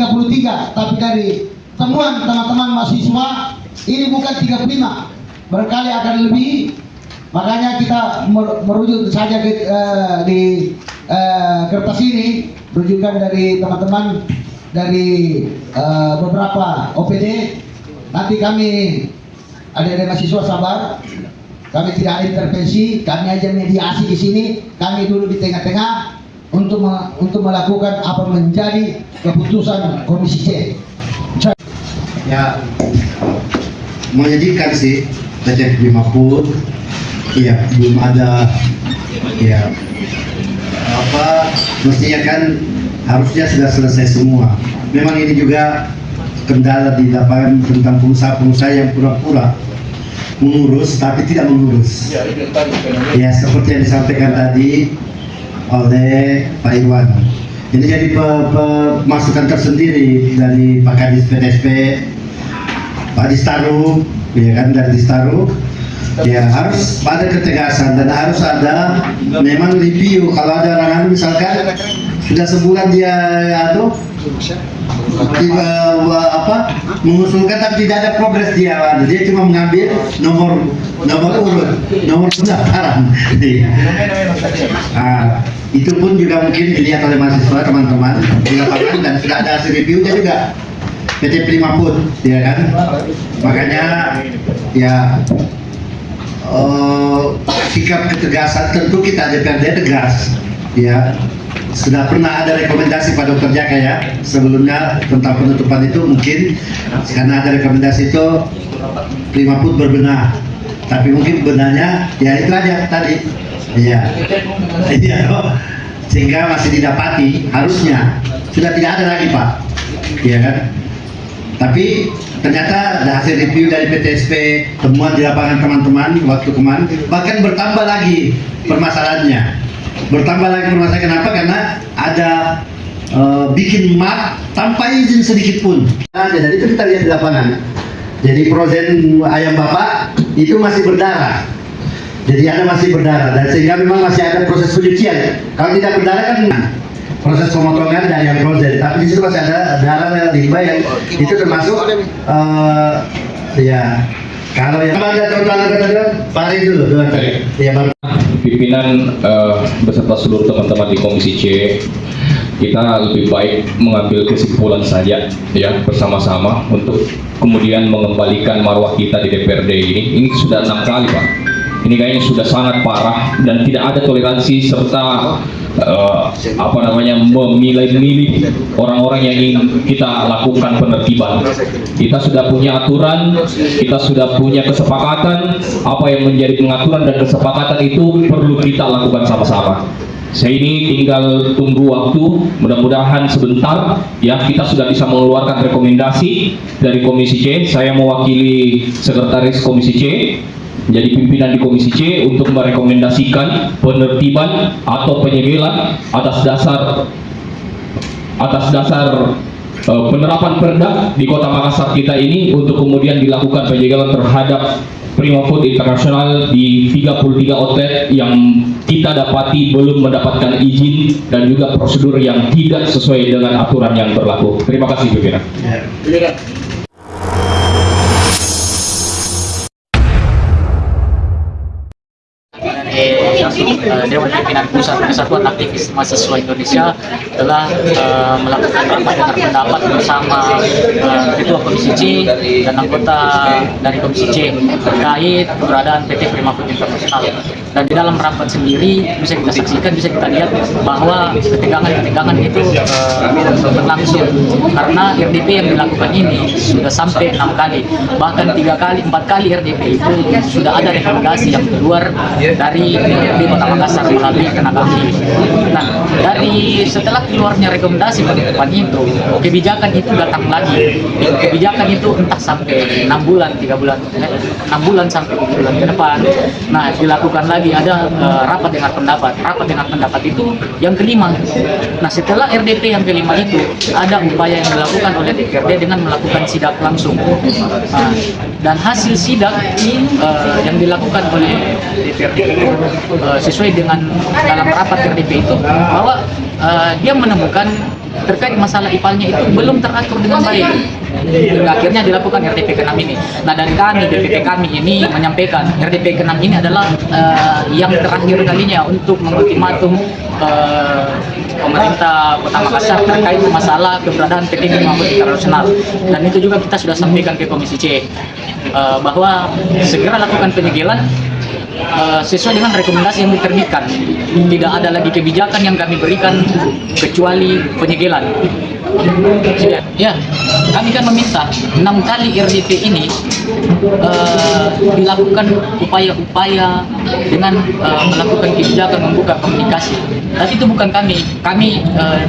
33, tapi dari temuan teman-teman mahasiswa ini bukan 35, barangkali akan lebih. Makanya kita merujuk saja di kertas ini, rujukan dari teman-teman dari beberapa OPD. Nanti kami ada mahasiswa sabar, kami tidak ada intervensi, kami aja mediasi di sini, kami dulu di tengah-tengah untuk melakukan apa menjadi keputusan Komisi C. Ya, menyedihkan sih, PT Primaput, ya belum ada, ya apa mestinya kan harusnya sudah selesai semua. Memang ini juga kendala di lapangan tentang pengusaha-pengusaha yang pura-pura mengurus tapi tidak mengurus. Ya seperti yang disampaikan tadi oleh Pak Irwan. Ini jadi masukan tersendiri dari Pak Kadis PTSP, Pak Distaru, ya kan dari Distaru. Ya harus ada ketegasan dan harus ada memang review. Kalau ada orang misalkan sudah sebulan dia mengusulkan tapi tidak ada progres dia cuma mengambil nomor urut, nomor pendaftaran. Itu pun juga mungkin dilihat oleh mahasiswa teman-teman di lapangan dan sudah ada hasil reviewnya juga PT Primaput, ya kan. Makanya ya sikap ketegasan tentu kita DPRD tegas, ya. Sudah pernah ada rekomendasi Pak Dr. Jaka ya sebelumnya tentang penutupan itu, mungkin karena ada rekomendasi itu Primaput berbenah, tapi mungkin benarnya ya itu aja tadi, ya, sehingga masih didapati, harusnya sudah tidak ada lagi Pak, ya kan. Tapi ternyata hasil review dari PTSP, temuan di lapangan teman-teman waktu kemarin, bahkan bertambah lagi permasalahannya. Kenapa? Karena ada bikin map tanpa izin sedikit pun. Dan itu kita lihat di lapangan. Jadi frozen ayam bapak itu masih berdarah. Jadi masih berdarah dan sehingga memang masih ada proses pencucian. Kalau tidak berdarah kan proses pemotongan dari yang frozen, tapi di situ masih ada darah dan limbah yang itu termasuk ya. Kalau yang Pak dulu ya baru. Pimpinan beserta seluruh teman-teman di Komisi C, kita lebih baik mengambil kesimpulan saja ya bersama-sama untuk kemudian mengembalikan marwah kita di DPRD ini. Ini sudah 6 kali Pak. Ini kayaknya sudah sangat parah dan tidak ada toleransi serta memilih-milih orang-orang yang ingin kita lakukan penertiban. Kita sudah punya aturan, kita sudah punya kesepakatan. Apa yang menjadi pengaturan dan kesepakatan itu perlu kita lakukan sama-sama. Saya ini tinggal tunggu waktu, mudah-mudahan sebentar ya kita sudah bisa mengeluarkan rekomendasi dari Komisi C. Saya mewakili Sekretaris Komisi C, jadi pimpinan di Komisi C untuk merekomendasikan penertiban atau penyegelan atas dasar penerapan perda di Kota Makassar kita ini, untuk kemudian dilakukan penyegelan terhadap Primaput Internasional di 33 outlet yang kita dapati belum mendapatkan izin dan juga prosedur yang tidak sesuai dengan aturan yang berlaku. Terima kasih pimpinan. Dewan Pimpinan Pusat Persatuan Aktivis Mahasiswa Indonesia telah melakukan rapat dengar pendapat bersama Ketua Komisi C dan anggota dari Komisi C terkait keberadaan PT Primaput Internasional. Dan di dalam rapat sendiri bisa kita saksikan, bisa kita lihat bahwa ketegangan itu berlangsung karena RDP yang dilakukan ini sudah sampai 6 kali, bahkan 4 kali RDP itu sudah ada rekomendasi yang keluar dari DPRD Kota Makassar melalui tenaga ahli. Nah, dari setelah keluarnya rekomendasi penutupan itu, kebijakan itu datang lagi. Kebijakan itu entah sampai 6 bulan, 3 bulan, 6 bulan sampai 7 bulan ke depan. Nah, dilakukan lagi ada rapat dengar pendapat. Rapat dengar pendapat itu yang kelima. Nah, setelah RDP yang kelima itu ada upaya yang dilakukan oleh DPRD dengan melakukan sidak langsung. Dan hasil sidak yang dilakukan oleh DPRD itu sesuai dengan dalam rapat RDP itu bahwa dia menemukan terkait masalah IPAL-nya itu belum teratur dengan baik. Hingga akhirnya dilakukan RDP ke-6 ini. Nah, dari kami, DPP kami ini menyampaikan RDP ke-6 ini adalah yang terakhir kalinya untuk mengultimatum pemerintah Kota Makassar terkait masalah keberadaan PT Gemi Mahmud Internasional. Dan itu juga kita sudah sampaikan ke Komisi C bahwa segera lakukan penyegelan sesuai dengan rekomendasi yang diterbitkan. Tidak ada lagi kebijakan yang kami berikan kecuali penyegelan. Ya, kami kan meminta 6 kali RDP ini dilakukan upaya-upaya dengan melakukan kebijakan membuka komunikasi. Tapi itu bukan kami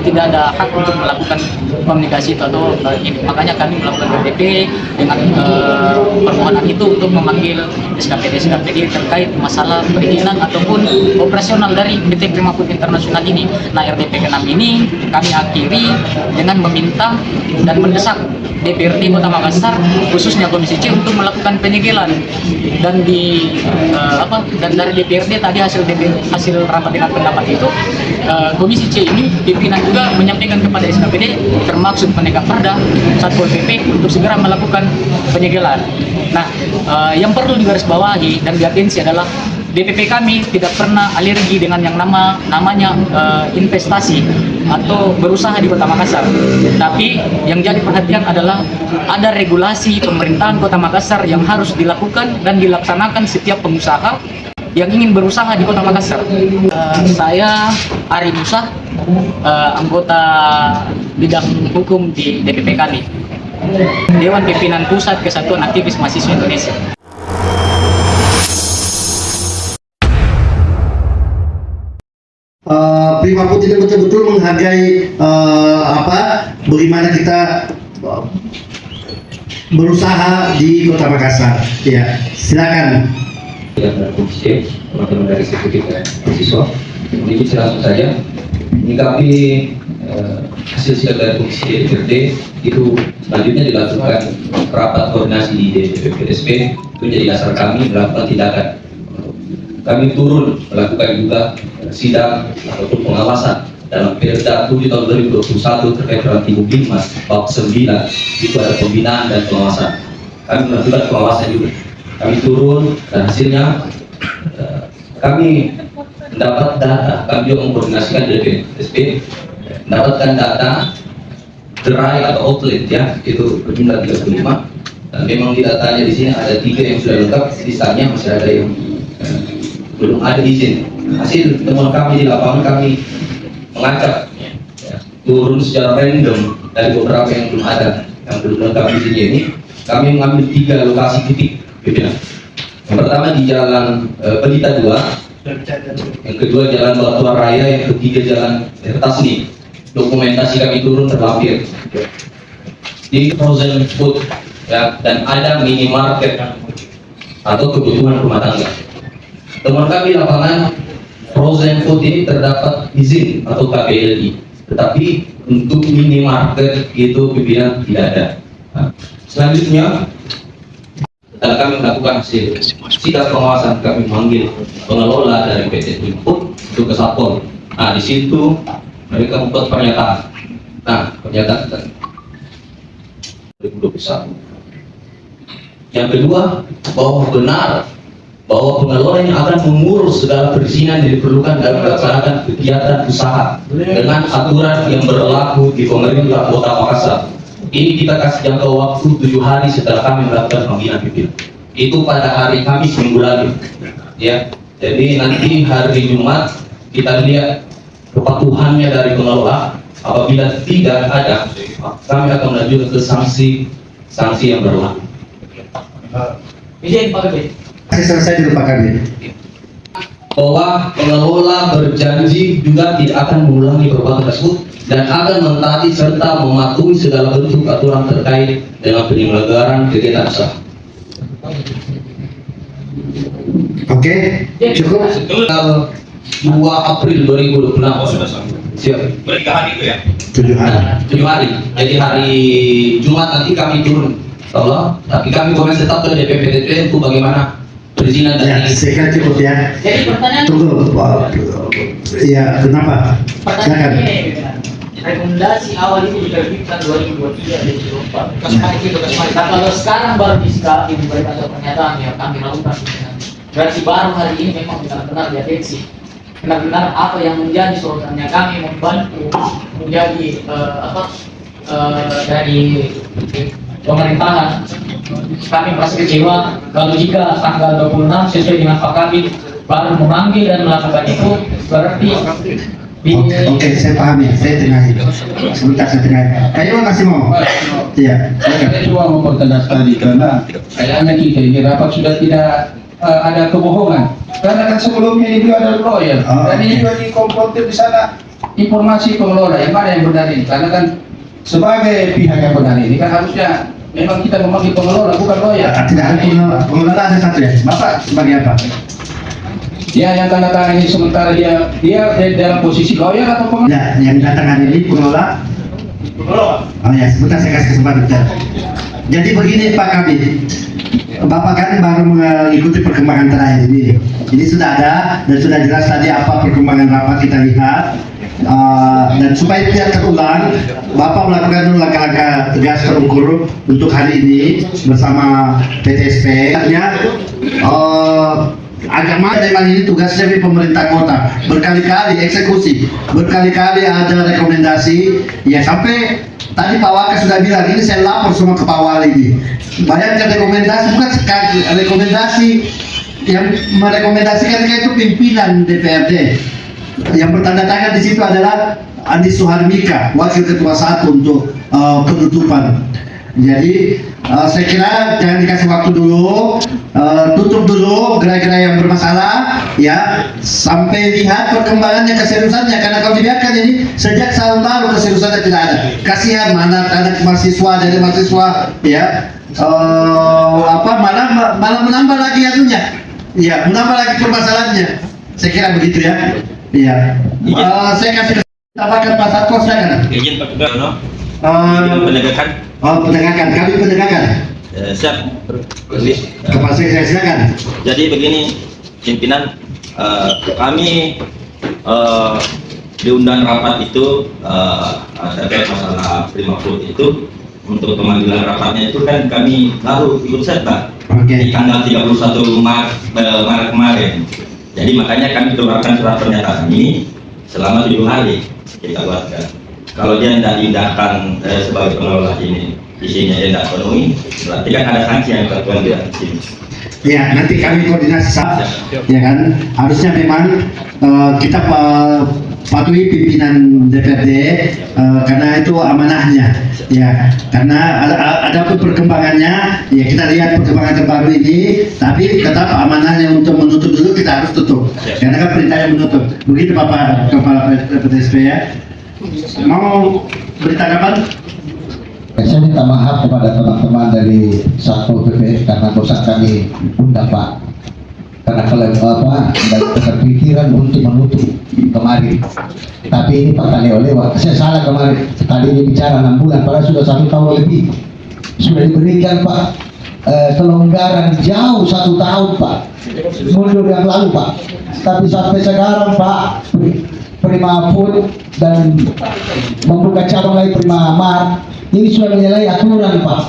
tidak ada hak untuk melakukan komunikasi itu atau ini. Makanya kami melakukan RDP dengan permohonan itu untuk memanggil SKPD terkait masalah perizinan ataupun operasional dari PT Gemi Mahmud Internasional ini. Nah, RDP ke-6 ini kami akhiri dengan meminta dan mendesak DPRD Kota Makassar khususnya Komisi C untuk melakukan penyegelan. Dan dan dari DPRD tadi hasil rapat dengan pendapat itu Komisi C ini pimpinan juga menyampaikan kepada SKPD termasuk penegak perda Satpol PP untuk segera melakukan penyegelan. Nah, yang perlu digarisbawahi dan diatensi adalah DPP kami tidak pernah alergi dengan yang namanya investasi atau berusaha di Kota Makassar. Tapi yang jadi perhatian adalah ada regulasi pemerintahan Kota Makassar yang harus dilakukan dan dilaksanakan setiap pengusaha yang ingin berusaha di Kota Makassar. Saya Ari Musa, anggota bidang hukum di DPP kami, Dewan Pimpinan Pusat Kesatuan Aktivis Mahasiswa Indonesia. Primaput ini betul-betul menghargai bagaimana kita berusaha di Kota Makassar. Ya, silakan. Dari Komisi C, teman-teman dari eksekutif mahasiswa, ini langsung saja menyikapi hasil sidang dari Komisi C DPRD itu selanjutnya dilakukan rapat koordinasi di DPP-SP. Itu jadi dasar kami melakukan tindakan. Kami turun melakukan juga sidang ataupun pengawasan dalam Perda 7 tahun 2021 terkait Ranti Humas bab 9 itu ada pembinaan dan pengawasan. Kami melakukan pengawasan juga. Kami turun dan hasilnya kami mendapat data. Kami juga mengkoordinasikan DPP mendapatkan data gerai atau outlet ya itu berjumlah 35. Dan memang di datanya di sini ada 3 yang sudah lengkap, sisanya masih ada yang belum ada izin. Hasil temuan kami di lapangan kami mengacak turun secara random dari beberapa yang belum ada, yang belum lengkap izinnya ini. Kami mengambil 3 lokasi titik. Yang pertama di Jalan Pelita 2, yang kedua Jalan Batuan Raya, yang ketiga Jalan Ertasni. Dokumentasi kami turun terlampir di frozen food ya, dan ada minimarket atau kebutuhan rumah tangga. Teman kami di lapangan frozen food ini terdapat izin atau KPLI, tetapi untuk minimarket itu pimpinan tidak ada. Nah, selanjutnya setelah kami melakukan hasil sidang pengawasan, kami memanggil pengelola dari PT Input untuk ke Satpol. Nah, di situ mereka membuat pernyataan. Nah, pernyataan 2021. Yang kedua, bahwa benar bahwa pengelola ini akan mengurus segala perizinan yang diperlukan dalam melaksanakan kegiatan usaha dengan aturan yang berlaku di pemerintah Kota Makassar. Ini kita kasih jangka waktu 7 hari setelah kami melakukan panggilan pimpinan. Itu pada hari Kamis minggu lalu. Ya, jadi nanti hari Jumat kita lihat kepatuhannya dari pengelola. Apabila tidak ada, kami akan melanjutkan ke sanksi yang berlaku. Izin Pak Gede. Selesai dilupakan ini. Bahwa pengelola berjanji juga tidak akan mengulangi perbuatan tersebut dan akan mentaati serta mematuhi segala bentuk aturan terkait dengan penyelenggaraan kegiatan usaha. Oke, cukup. Tanggal 2 April 2026. Siap. Berarti hari itu ya? 7 hari. 7 hari. Jadi hari Jumat nanti kami turun. Insyaallah. Tapi kami boleh tetap ke DPP itu bagaimana perizinan Ya, dari saya kira cukup ya. Jadi pertanyaan Tunggu, ya kenapa? pertanyaan Silakan. ini, rekomendasi awal itu diterbitkan 2023 2024. Nah, kalau sekarang baru diberi ada pernyataan yang kami lakukan, berarti baru hari ini memang benar-benar diatensi. Benar-benar apa yang menjadi sorotannya kami membantu menjadi dari pemerintahan. Kami merasa kecewa kalau jika tanggal 26 sesuai dengan Pak Kabit baru memanggil dan melakukan itu, berarti Oke, saya pahami. Saya tengahin. Sebentar, saya tengahin. Ayo, masih mau? Iya. Saya cuma mempertegas tadi karena kayaknya kita ini rapat sudah tidak ada kebohongan. Karena kan sebelumnya ini juga ada lawyer dan ini juga dikonfrontir di sana informasi pengelola yang mana yang benar ini. Karena kan sebagai pihak yang benar ini kan harusnya memang kita memanggil pengelola bukan lawyer. Tidak ada pengelola ada satu ya. Bapak sebagai apa? Ya, yang tanda tangan ini sementara dia dalam posisi lawyer atau pengelola? Ya, yang datang ini pengelola. Oh ya, sebentar saya kasih kesempatan bicara. Jadi begini Pak Kabit, Bapak kan baru mengikuti perkembangan terakhir ini. Ini sudah ada dan sudah jelas tadi apa perkembangan rapat kita lihat. Dan supaya tidak terulang, Bapak melakukan langkah-langkah tegas terukur untuk hari ini bersama PTSP. Artinya agama memang ini tugasnya di pemerintah kota, berkali-kali eksekusi, berkali-kali ada rekomendasi, ya sampai tadi Pak Wakil sudah bilang ini saya lapor semua ke Pak Wali ini. Bayangkan rekomendasi bukan sekali rekomendasi yang merekomendasikan itu pimpinan DPRD. Yang bertanda tangan di situ adalah Andi Suharmika, Wakil Ketua 1 untuk penutupan. Jadi saya kira jangan dikasih waktu dulu, tutup dulu gerai-gerai yang bermasalah, ya sampai lihat perkembangannya, keseriusannya. Karena kalau dibiarkan ini sejak tahun lalu keseriusannya tidak ada. Kasihan mana anak mahasiswa dari mahasiswa, ya malah menambah lagi anunya, ya menambah lagi permasalahannya. Saya kira begitu ya. Iya. Saya kasih tambahkan Pak Satko silakan. Izin Pak Ketua, penegakan. Penegakan, kami penegakan. Siap. Kepala saya silakan. Jadi begini, pimpinan, kami diundang rapat itu terkait masalah Prima Food itu untuk pemanggilan rapatnya itu kan kami baru ikut serta di tanggal 31 Maret kemarin. Jadi makanya kami keluarkan surat pernyataan ini selama 7 hari kita buatkan. Kalau dia tidak diindahkan sebagai pengelola ini, isinya dia tidak penuhi, berarti kan ada sanksi yang tertuang di sini. Ya, nanti kami koordinasi ya kan. Harusnya memang kita patuhi pimpinan DPRD karena itu amanahnya. Ya, karena ada perkembangannya, ya kita lihat perkembangan terbaru ini, tapi tetap amanahnya untuk menutup dulu kita harus tutup. Karena kan perintahnya menutup. Begitu Bapak Kepala PTSP ya. Mau bertanggapan? Saya minta maaf kepada teman-teman dari Satpol PP karena bosan kami undang Pak. Karena kalau dan kepikiran untuk menutup kemarin. Tapi ini Pak Kaleo lewat. Saya salah kemarin. Tadi ini bicara 6 bulan, padahal sudah 1 tahun lebih. Sudah diberikan Pak kelonggaran jauh 1 tahun Pak. Mundur yang lalu Pak. Tapi sampai sekarang Pak, Prima Food dan membuka cabang lagi Prima Mart ini sudah menyalahi aturan Pak.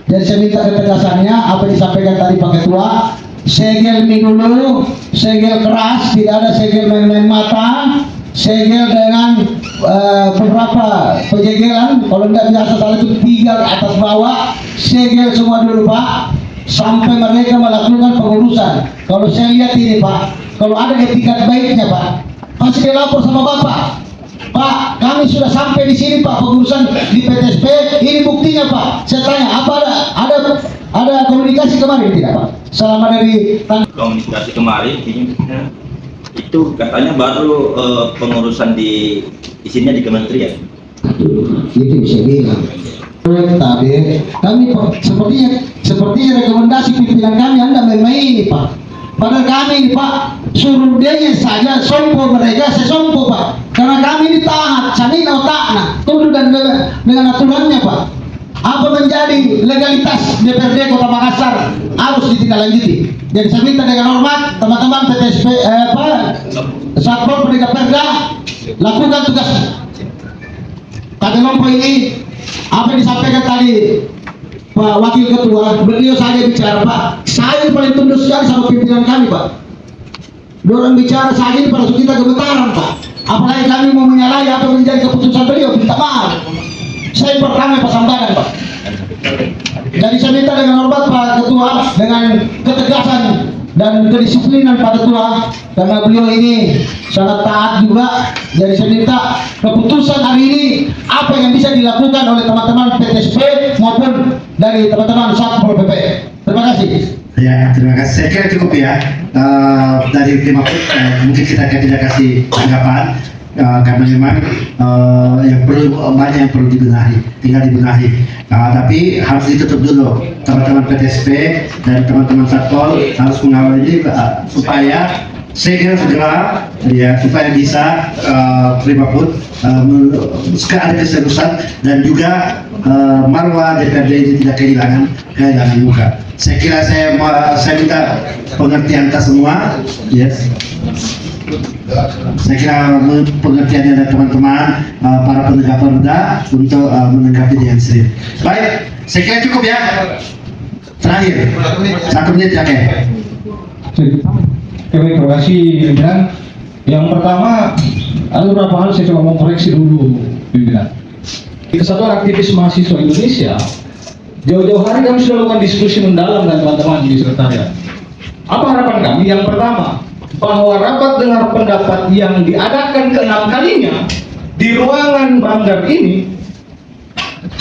Dan saya minta ketegasannya apa yang disampaikan tadi Pak Ketua, segel dulu, segel keras, tidak ada segel main-main mata, segel dengan beberapa penjegelan, kalau tidak biasa salah itu 3 atas bawah, segel semua dulu Pak, sampai mereka melakukan pengurusan. Kalau saya lihat ini Pak, kalau ada etikat baiknya Pak, pasti dia lapor sama Bapak. Pak, kami sudah sampai di sini Pak, pengurusan di PTSP, ini buktinya Pak. Saya tanya, apa ada komunikasi kemarin tidak Pak? Selama dari komunikasi kemarin itu katanya baru pengurusan di isinya di kementerian. Itu saya bilang. Tadi kami sepertinya rekomendasi pimpinan kami Anda main-main ini Pak. Padahal kami ini Pak, suruh dia saja sompo mereka, saya sompo Pak. Karena kami ini taat, samina otakna, tunduk dan dengan aturannya Pak. Apa menjadi legalitas DPRD Kota Makassar harus ditindaklanjuti. Jadi saya minta dengan hormat teman-teman PTSP Satpol Penegak Perda lakukan tugasnya. Pada Lompo ini apa yang disampaikan tadi Pak Wakil Ketua, beliau saja bicara, Pak, saya paling tunduk sekali sama pimpinan kami, Pak. Dorang bicara saja ini pada kita gemetaran, Pak. Apalagi kami mau menyalahi atau menjadi keputusan beliau, minta maaf. Saya pertama pasang badan, Pak. Jadi saya minta dengan hormat Pak Ketua, dengan ketegasan dan kedisiplinan Pak Ketua, karena beliau ini sangat taat juga. Jadi saya minta keputusan hari ini apa yang bisa dilakukan oleh teman-teman PTSP maupun dari teman-teman Satpol PP. Terima kasih. Ya, terima kasih. Saya kira cukup ya. Dari Prima Food, mungkin kita tidak kasih tanggapan karena memang yang perlu banyak yang perlu dibenahi, tinggal dibenahi. Tapi harus ditutup dulu. Teman-teman PTSP dan teman-teman Satpol harus mengawal ini supaya segera ya supaya bisa Prima Food ada keseriusan dan juga marwah DPRD ini tidak kehilangan muka. Saya kira saya minta pengertian kita semua, yes. Saya kira pengertiannya dari teman-teman para penegak perda untuk menanggapi dengan serius. Baik, saya kira cukup ya. Terakhir, 1 menit ya, Terima kasih pimpinan. Yang pertama, ada beberapa hal saya coba mau koreksi dulu pimpinan. Kesatuan Aktivis Mahasiswa Indonesia, jauh-jauh hari kami sudah melakukan diskusi mendalam dengan teman-teman di sekretariat. Apa harapan kami? Yang pertama, bahwa rapat dengar pendapat yang diadakan ke-6 kalinya di ruangan Banggar ini,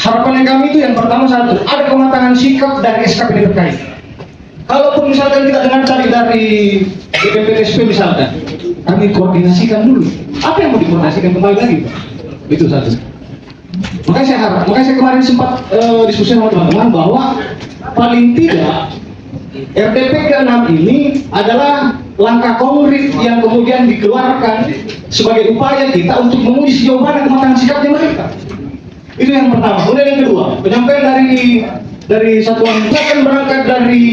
harapan kami itu yang pertama satu, ada kematangan sikap dari SKPD terkait. Kalaupun misalkan kita dengar dari DPPSP misalkan, kami koordinasikan dulu. Apa yang mau dikoordinasikan kembali lagi, Pak? Itu satu. Makanya saya harap, makanya saya kemarin sempat diskusi sama teman-teman bahwa paling tidak RDP ke-6 ini adalah langkah konkret yang kemudian dikeluarkan sebagai upaya kita untuk menguji sejauh mana kematangan sikapnya mereka. Itu yang pertama. Kemudian yang kedua, penyampaian dari satuan kan berangkat dari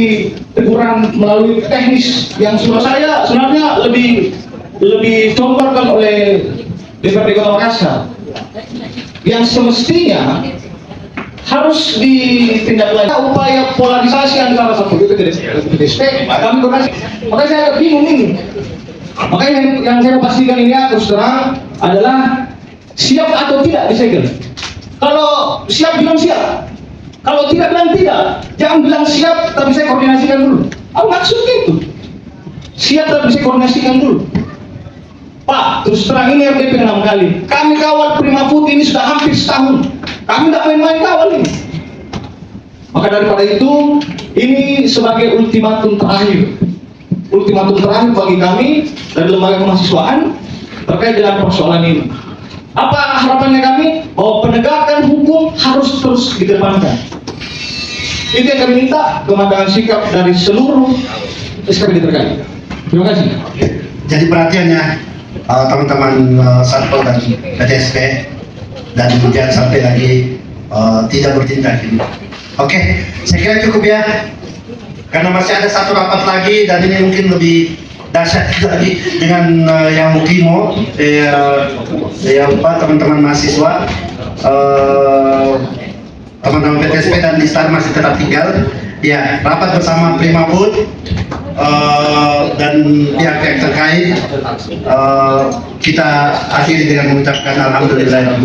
teguran melalui teknis yang saya sebenarnya lebih contohkan oleh DPRD Kota Makassar yang semestinya harus ditindaklanjuti upaya polarisasi antara satu PTSP kami koordinasi. Makanya saya agak bingung ini. Makanya yang saya pastikan ini terus terang adalah siap atau tidak disegel. Kalau siap bilang siap. Kalau tidak bilang tidak. Jangan bilang siap tapi saya koordinasikan dulu. Apa maksudnya itu? Siap tapi saya koordinasikan dulu. Pak, terus terang ini RDP 6 kali. Kami kawal Prima Food ini sudah hampir setahun. Kami tidak main-main kawal ini. Maka daripada itu, ini sebagai ultimatum terakhir. Ultimatum terakhir bagi kami dari lembaga kemahasiswaan terkait dengan persoalan ini. Apa harapannya kami? Bahwa penegakan hukum harus terus dikedepankan. Itu yang kami minta, kematangan sikap dari seluruh SKPD terkait. Terima kasih. Jadi perhatiannya teman-teman Satpol dan PTSP dan kemudian sampai lagi tidak bertindak ini. Oke, saya kira cukup ya. Karena masih ada satu rapat lagi dan ini mungkin lebih dahsyat lagi dengan yang Mukimo, teman-teman mahasiswa, teman-teman PTSP dan Distar masih tetap tinggal. Ya, rapat bersama Prima Food dan pihak-pihak terkait kita akhiri dengan mengucapkan alhamdulillah.